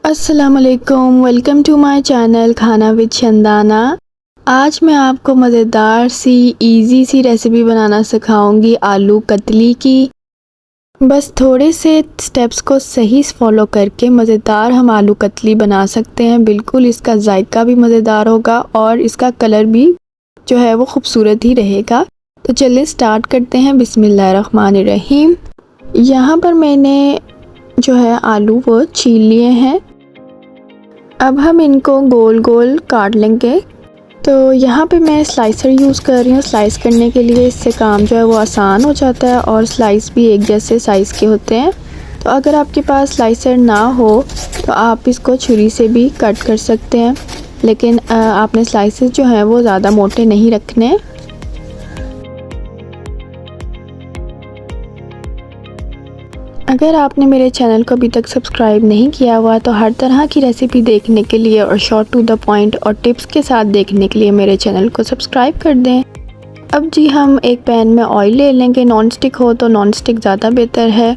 अस्सलामुअलैकुम, welcome to my channel खाना with Chandana. आज मैं आपको मज़ेदार सी इजी सी रेसिपी बनाना सिखाऊंगी आलू कतली की। बस थोड़े से स्टेप्स को सही फॉलो करके मज़ेदार हम आलू कतली बना सकते हैं। बिल्कुल इसका जायका भी मज़ेदार होगा और इसका कलर भी जो है वो खूबसूरत ही रहेगा। तो चलिए स्टार्ट करते हैं। बिस्मिल्लाहिर्रहमानिर्रहीम। यहाँ पर मैंने जो है आलू वो छील लिए हैं। अब हम इनको गोल गोल काट लेंगे। तो यहाँ पे मैं स्लाइसर यूज़ कर रही हूँ स्लाइस करने के लिए। इससे काम जो है वो आसान हो जाता है और स्लाइस भी एक जैसे साइज़ के होते हैं। तो अगर आपके पास स्लाइसर ना हो तो आप इसको छुरी से भी कट कर सकते हैं, लेकिन आपने स्लाइसेस जो हैं वो ज़्यादा मोटे नहीं रखने। अगर आपने मेरे चैनल को अभी तक सब्सक्राइब नहीं किया हुआ तो हर तरह की रेसिपी देखने के लिए और शॉर्ट टू द पॉइंट और टिप्स के साथ देखने के लिए मेरे चैनल को सब्सक्राइब कर दें। अब जी हम एक पैन में ऑयल ले लेंगे। नॉन स्टिक हो तो नॉन स्टिक ज़्यादा बेहतर है।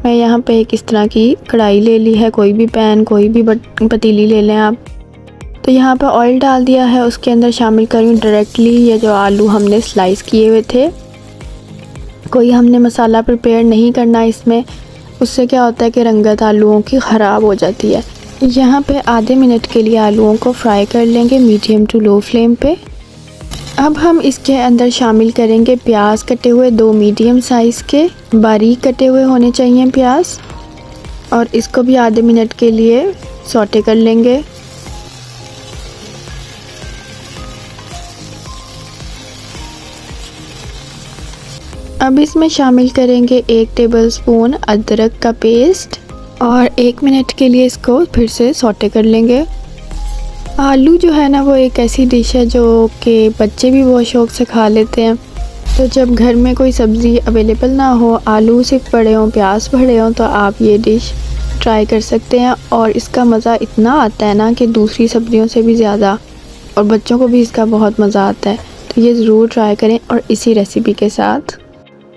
मैं यहाँ पे एक इस तरह की कढ़ाई ले ली है। कोई भी पैन, कोई भी पतीली ले लें आप। तो यहाँ पर ऑयल डाल दिया है। उसके अंदर शामिल करूँ डायरेक्टली ये जो आलू हमने स्लाइस किए हुए थे। कोई हमने मसाला प्रिपेयर नहीं करना इसमें, उससे क्या होता है कि रंगत आलूओं की ख़राब हो जाती है। यहाँ पे आधे मिनट के लिए आलूओं को फ्राई कर लेंगे मीडियम टू लो फ्लेम पे। अब हम इसके अंदर शामिल करेंगे प्याज कटे हुए, 2 मीडियम साइज़ के बारीक कटे हुए होने चाहिए प्याज, और इसको भी आधे मिनट के लिए सौटे कर लेंगे। अब इसमें शामिल करेंगे 1 टेबलस्पून अदरक का पेस्ट और 1 मिनट के लिए इसको फिर से सौटे कर लेंगे। आलू जो है ना वो एक ऐसी डिश है जो कि बच्चे भी बहुत शौक़ से खा लेते हैं। तो जब घर में कोई सब्ज़ी अवेलेबल ना हो, आलू सिर्फ पड़े हों, प्याज पड़े हों, तो आप ये डिश ट्राई कर सकते हैं और इसका मज़ा इतना आता है ना कि दूसरी सब्ज़ियों से भी ज़्यादा, और बच्चों को भी इसका बहुत मज़ा आता है। तो ये ज़रूर ट्राई करें और इसी रेसिपी के साथ।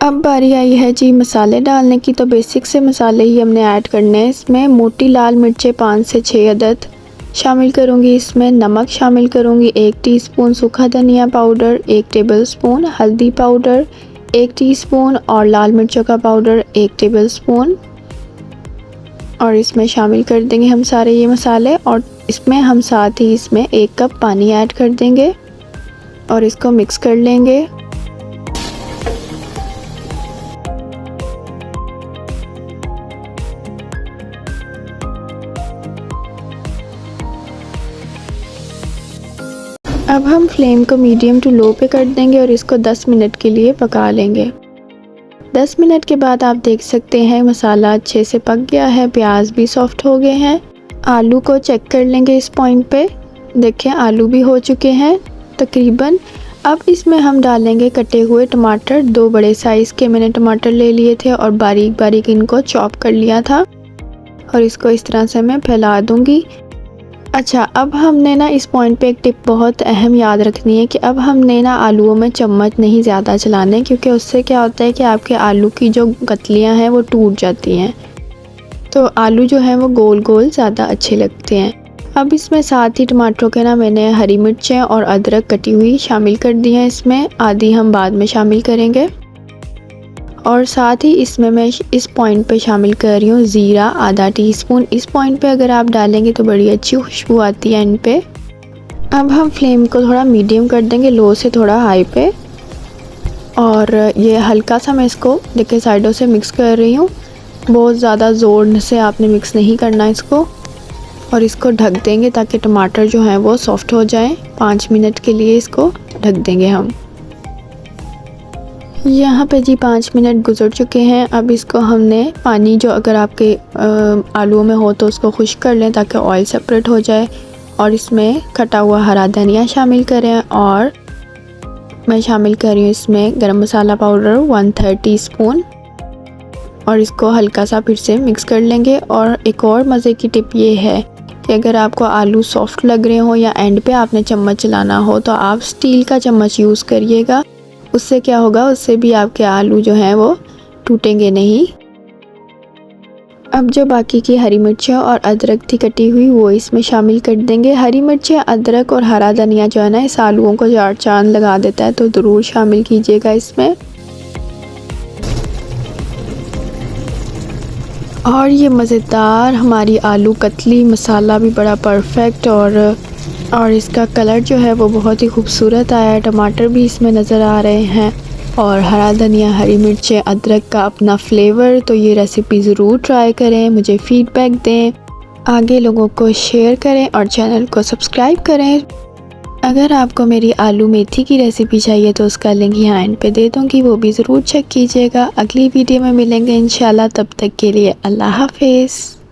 अब बारी आई है जी मसाले डालने की। तो बेसिक से मसाले ही हमने ऐड करने हैं। इसमें मोटी लाल मिर्चें 5 से 6 अदद शामिल करूँगी। इसमें नमक शामिल करूँगी 1 टीस्पून सूखा धनिया पाउडर, 1 टेबलस्पून हल्दी पाउडर 1 टीस्पून और लाल मिर्चों का पाउडर 1 टेबलस्पून। और इसमें शामिल कर देंगे हम सारे ये मसाले, और इसमें हम साथ ही इसमें 1 कप पानी ऐड कर देंगे और इसको मिक्स कर लेंगे। अब हम फ्लेम को मीडियम टू लो पे कर देंगे और इसको 10 मिनट के लिए पका लेंगे। 10 मिनट के बाद आप देख सकते हैं मसाला अच्छे से पक गया है, प्याज भी सॉफ्ट हो गए हैं। आलू को चेक कर लेंगे इस पॉइंट पे। देखें आलू भी हो चुके हैं तकरीबन। अब इसमें हम डालेंगे कटे हुए टमाटर। 2 बड़े साइज़ के मैंने टमाटर ले लिए थे और बारीक बारीक इनको चॉप कर लिया था, और इसको इस तरह से मैं फैला दूँगी। अच्छा, अब हमने ना इस पॉइंट पे एक टिप बहुत अहम याद रखनी है कि अब हमने ना आलूओं में चम्मच नहीं ज़्यादा चलाने, क्योंकि उससे क्या होता है कि आपके आलू की जो कतलियाँ हैं वो टूट जाती हैं। तो आलू जो है वो गोल गोल ज़्यादा अच्छे लगते हैं। अब इसमें साथ ही टमाटरों के ना मैंने हरी मिर्चें और अदरक कटी हुई शामिल कर दी हैं। इसमें आधी हम बाद में शामिल करेंगे। और साथ ही इसमें मैं इस पॉइंट पे शामिल कर रही हूँ ज़ीरा आधा टीस्पून। इस पॉइंट पे अगर आप डालेंगे तो बड़ी अच्छी खुशबू आती है इन पे। अब हम फ्लेम को थोड़ा मीडियम कर देंगे, लो से थोड़ा हाई पे, और ये हल्का सा मैं इसको देखिए साइडों से मिक्स कर रही हूँ। बहुत ज़्यादा ज़ोर से आपने मिक्स नहीं करना इसको, और इसको ढक देंगे ताकि टमाटर जो हैं वो सॉफ्ट हो जाएँ। 5 मिनट के लिए इसको ढक देंगे हम। यहाँ पे जी 5 मिनट गुजर चुके हैं। अब इसको हमने पानी जो अगर आपके आलूओं में हो तो उसको खुश्क कर लें ताकि ऑयल सेपरेट हो जाए, और इसमें कटा हुआ हरा धनिया शामिल करें। और मैं शामिल कर रही हूँ इसमें गरम मसाला पाउडर 1/3 टीस्पून, और इसको हल्का सा फिर से मिक्स कर लेंगे। और एक और मज़े की टिप ये है कि अगर आपको आलू सॉफ्ट लग रहे हो या एंड पे आपने चम्मच चलाना हो तो आप स्टील का चम्मच यूज़ करिएगा। उससे क्या होगा, उससे भी आपके आलू जो हैं वो टूटेंगे नहीं। अब जो बाकी की हरी मिर्चें और अदरक थी कटी हुई वो इसमें शामिल कर देंगे। हरी मिर्चें, अदरक और हरा धनिया जो है ना इस आलूओं को चार चांद लगा देता है, तो ज़रूर शामिल कीजिएगा इसमें। और ये मज़ेदार हमारी आलू कतली मसाला भी बड़ा परफेक्ट और इसका कलर जो है वो बहुत ही खूबसूरत आया है। टमाटर भी इसमें नज़र आ रहे हैं और हरा धनिया, हरी मिर्चें, अदरक का अपना फ्लेवर। तो ये रेसिपी ज़रूर ट्राई करें, मुझे फ़ीडबैक दें, आगे लोगों को शेयर करें और चैनल को सब्सक्राइब करें। अगर आपको मेरी आलू मेथी की रेसिपी चाहिए तो उसका लिंक यहाँ एंड पे दे दूँगी, वो भी ज़रूर चेक कीजिएगा। अगली वीडियो में मिलेंगे इंशाल्लाह, तब तक के लिए अल्लाह हाफ़िज़।